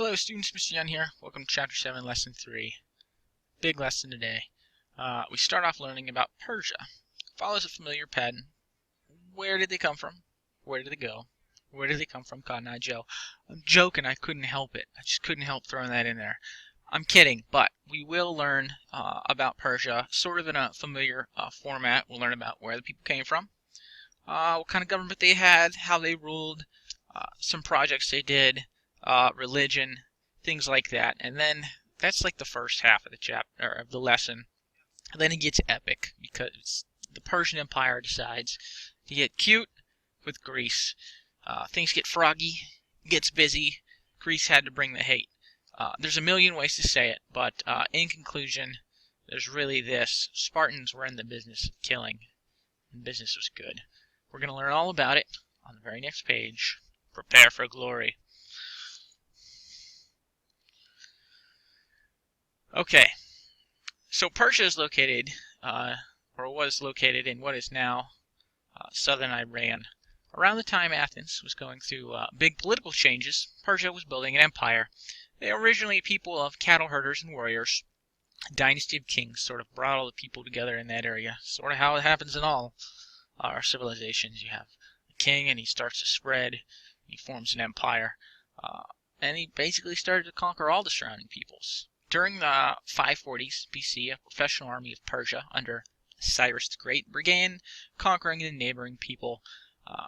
Hello students, Mr. Young here. Welcome to Chapter 7, Lesson 3. Big lesson today. We start off learning about Persia. Follows a familiar pattern. Where did they come from? Where did they go? Where did they come from? Cotton Eye Joe. I'm joking, I couldn't help it. I just couldn't help throwing that in there. I'm kidding, but we will learn about Persia, sort of in a familiar format. We'll learn about where the people came from, what kind of government they had, how they ruled, some projects they did, religion, things like that. And then that's like the first half of the chapter, or of the lesson. And then it gets epic because the Persian Empire decides to get cute with Greece. Things get froggy, gets busy. Greece had to bring the hate. There's a million ways to say it, but in conclusion, there's really this. Spartans were in the business of killing, and business was good. We're going to learn all about it on the very next page. Prepare for glory. Okay, so Persia is located, or was located in what is now southern Iran. Around the time Athens was going through big political changes, Persia was building an empire. They were originally a people of cattle herders and warriors. A dynasty of kings sort of brought all the people together in that area. Sort of how it happens in all our civilizations. You have a king and he starts to spread. He forms an empire. And he basically started to conquer all the surrounding peoples. During the 540s BC, a professional army of Persia under Cyrus the Great began conquering the neighboring people.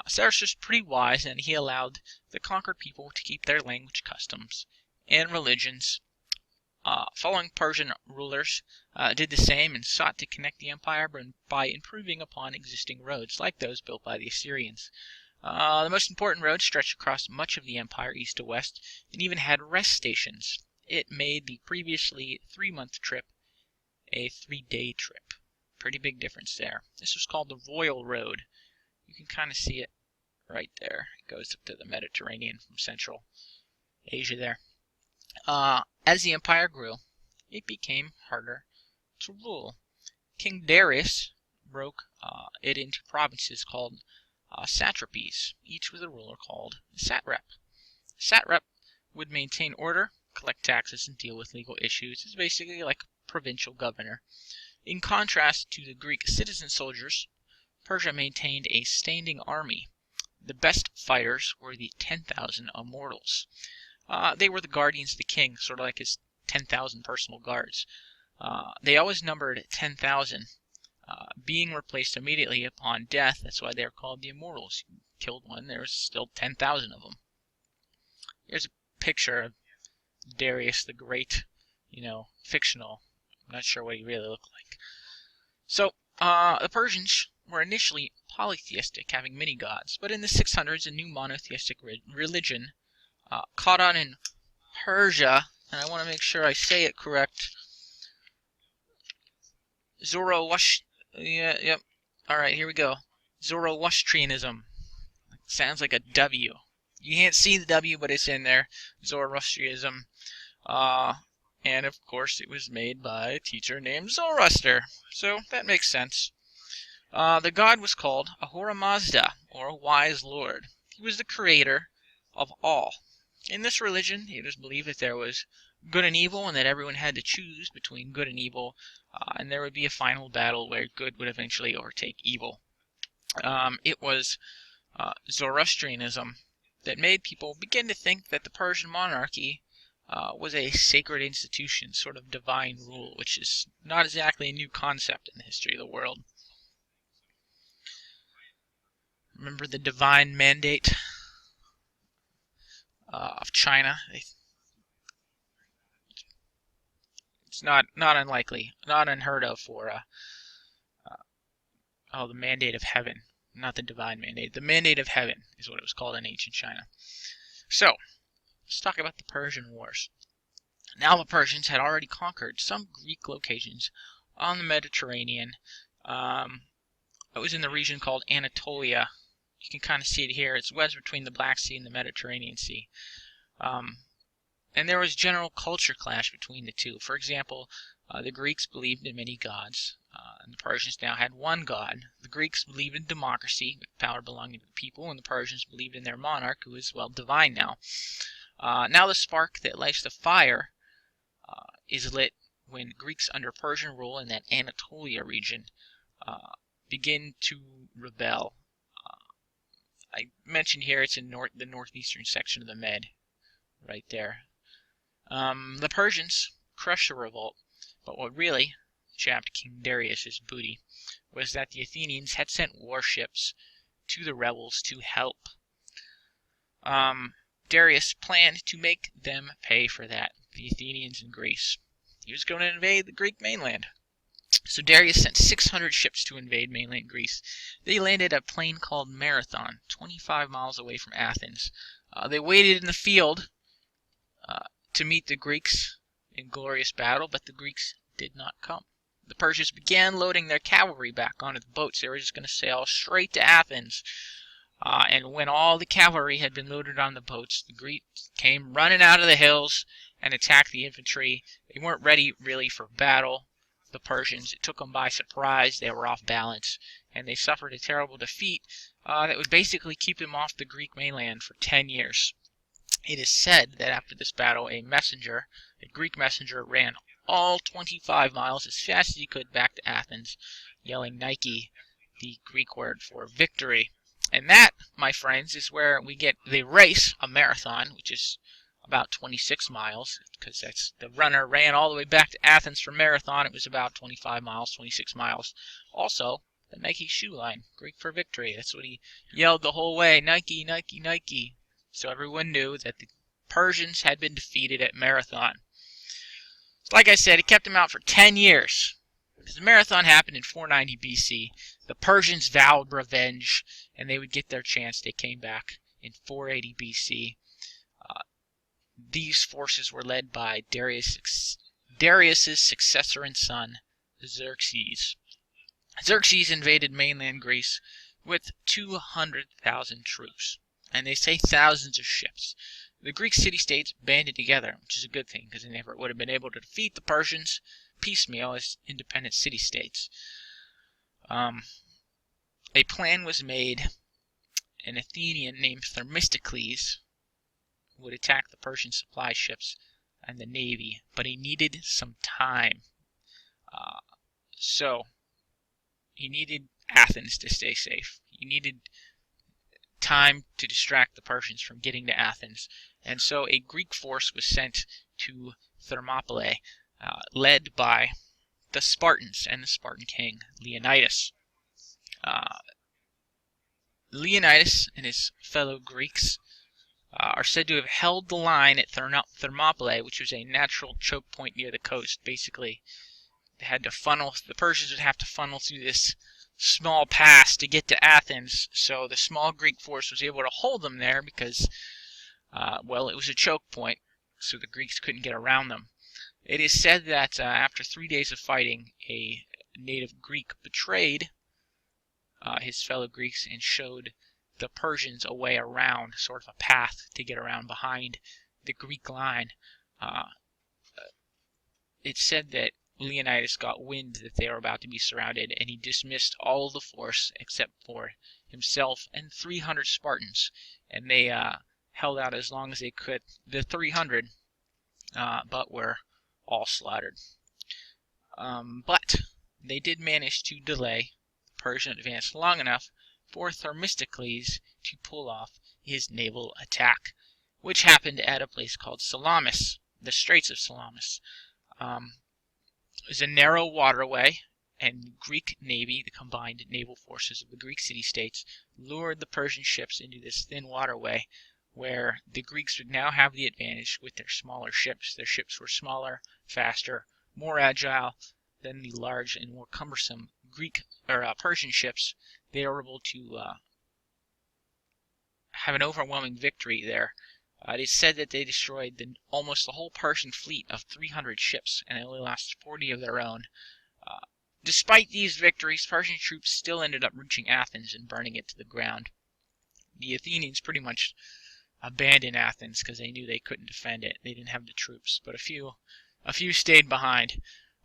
Cyrus was pretty wise, and he allowed the conquered people to keep their language, customs, and religions. Following Persian rulers did the same and sought to connect the empire by improving upon existing roads like those built by the Assyrians. The most important road stretched across much of the empire east to west and even had rest stations. It made the previously 3-month trip a 3-day trip. Pretty big difference there. This was called the Royal Road. You can kind of see it right there. It goes up to the Mediterranean from Central Asia there. As the empire grew, it became harder to rule. King Darius broke it into provinces called satrapies, each with a ruler called a satrap. A satrap would maintain order, collect taxes, and deal with legal issues. It's basically like a provincial governor. In contrast to the Greek citizen soldiers, Persia maintained a standing army. The best fighters were the 10,000 immortals. They were the guardians of the king, sort of like his 10,000 personal guards. They always numbered 10,000, being replaced immediately upon death. That's why they are called the immortals. You killed one, there was still 10,000 of them. Here's a picture of Darius the Great, fictional. I'm not sure what he really looked like. So, the Persians were initially polytheistic, having many gods, but in the 600s a new monotheistic religion caught on in Persia, and I want to make sure I say it correct. Yep. Alright, here we go. Zoroastrianism. Sounds like a W. You can't see the W, but it's in there. Zoroastrianism. And of course it was made by a teacher named Zoroaster. So that makes sense. The god was called Ahura Mazda, or a wise lord. He was the creator of all. In this religion, it was believed that there was good and evil, and that everyone had to choose between good and evil, and there would be a final battle where good would eventually overtake evil. It was Zoroastrianism that made people begin to think that the Persian monarchy was a sacred institution, sort of divine rule, which is not exactly a new concept in the history of the world. Remember the divine mandate of China? It's not unlikely, not unheard of for the mandate of heaven, not the divine mandate. The mandate of heaven is what it was called in ancient China. So, let's talk about the Persian Wars. Now the Persians had already conquered some Greek locations on the Mediterranean. It was in the region called Anatolia. You can kind of see it here. It's wedged between the Black Sea and the Mediterranean Sea. And there was general culture clash between the two. For example, the Greeks believed in many gods, and the Persians now had one god. The Greeks believed in democracy, with power belonging to the people, and the Persians believed in their monarch, who is, well, divine now. Now the spark that lights the fire is lit when Greeks under Persian rule in that Anatolia region begin to rebel. I mentioned here it's in the northeastern section of the Med, right there. The Persians crushed the revolt, but what really chapped King Darius's booty was that the Athenians had sent warships to the rebels to help. Darius planned to make them pay for that, the Athenians in Greece. He was going to invade the Greek mainland. So Darius sent 600 ships to invade mainland Greece. They landed at a plain called Marathon, 25 miles away from Athens. They waited in the field to meet the Greeks in glorious battle, but the Greeks did not come. The Persians began loading their cavalry back onto the boats. They were just going to sail straight to Athens. And when all the cavalry had been loaded on the boats, the Greeks came running out of the hills and attacked the infantry. They weren't ready really for battle. The Persians, it took them by surprise. They were off balance, and they suffered a terrible defeat that would basically keep them off the Greek mainland for 10 years. It is said that after this battle, a Greek messenger, ran all 25 miles as fast as he could back to Athens, yelling Nike, the Greek word for victory. And that, my friends, is where we get the race, a marathon, which is about 26 miles, because that's the runner ran all the way back to Athens for marathon. It was about 25 miles, 26 miles. Also, the Nike shoe line, Greek for victory. That's what he yelled the whole way, Nike, Nike, Nike. So everyone knew that the Persians had been defeated at Marathon. Like I said, it kept them out for 10 years. Because the Marathon happened in 490 BC. The Persians vowed revenge, and they would get their chance. They came back in 480 BC. These forces were led by Darius's successor and son, Xerxes. Xerxes invaded mainland Greece with 200,000 troops, and they say thousands of ships. The Greek city-states banded together, which is a good thing, because they never would have been able to defeat the Persians piecemeal as independent city-states. A plan was made. An Athenian named Themistocles would attack the Persian supply ships and the navy, but he needed some time. So he needed Athens to stay safe. He needed time to distract the Persians from getting to Athens. And so a Greek force was sent to Thermopylae, led by the Spartans and the Spartan king, Leonidas. Leonidas and his fellow Greeks are said to have held the line at Thermopylae, which was a natural choke point near the coast. Basically, the Persians would have to funnel through this small pass to get to Athens, so the small Greek force was able to hold them there because, it was a choke point, so the Greeks couldn't get around them. It is said that after 3 days of fighting, a native Greek betrayed his fellow Greeks and showed the Persians a way around, sort of a path to get around behind the Greek line. It's said that Leonidas got wind that they were about to be surrounded, and he dismissed all the force except for himself and 300 Spartans, and they held out as long as they could. The 300, but were all slaughtered. But they did manage to delay the Persian advance long enough for Themistocles to pull off his naval attack, which happened at a place called Salamis, the Straits of Salamis. It was a narrow waterway, and the Greek navy, the combined naval forces of the Greek city-states, lured the Persian ships into this thin waterway where the Greeks would now have the advantage with their smaller ships. Their ships were smaller, faster, more agile than the large and more cumbersome Persian ships. They were able to have an overwhelming victory there. It is said that they destroyed almost the whole Persian fleet of 300 ships, and they only lost 40 of their own. Despite these victories, Persian troops still ended up reaching Athens and burning it to the ground. The Athenians pretty much abandoned Athens because they knew they couldn't defend it. They didn't have the troops, but a few stayed behind.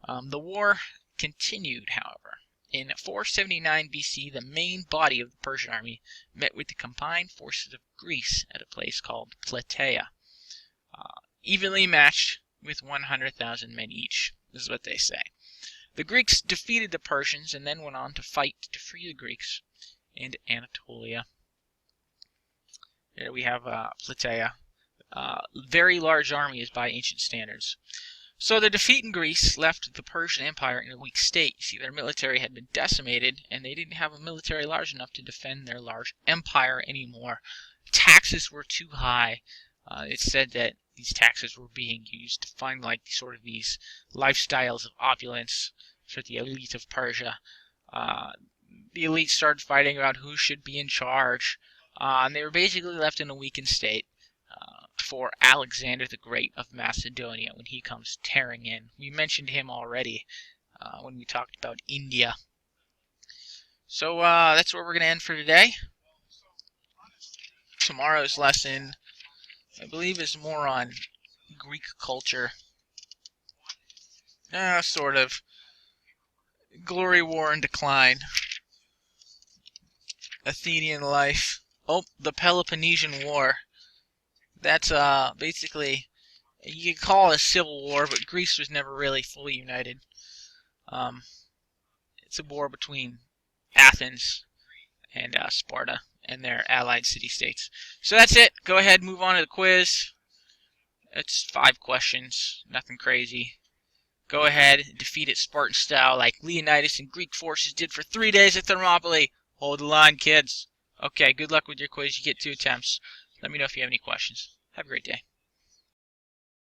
The war continued, however. In 479 BC, the main body of the Persian army met with the combined forces of Greece at a place called Plataea. evenly matched with 100,000 men each. This is what they say. The Greeks defeated the Persians and then went on to fight to free the Greeks in Anatolia. Here we have Plataea. Very large armies by ancient standards. So the defeat in Greece left the Persian Empire in a weak state. See, their military had been decimated, and they didn't have a military large enough to defend their large empire anymore. Taxes were too high. It's said that these taxes were being used to fund these lifestyles of opulence for the elite of Persia. The elite started fighting about who should be in charge, and they were basically left in a weakened state for Alexander the Great of Macedonia when he comes tearing in. We mentioned him already when we talked about India. So that's where we're going to end for today. Tomorrow's lesson, I believe, is more on Greek culture. Sort of. Glory, war, and decline. Athenian life. Oh, the Peloponnesian War. That's basically, you could call it a civil war, but Greece was never really fully united. It's a war between Athens and Sparta and their allied city-states. So that's it. Go ahead, move on to the quiz. It's 5 questions, nothing crazy. Go ahead, defeat it Spartan style like Leonidas and Greek forces did for 3 days at Thermopylae. Hold the line, kids. Okay, good luck with your quiz. You get 2 attempts. Let me know if you have any questions. Have a great day.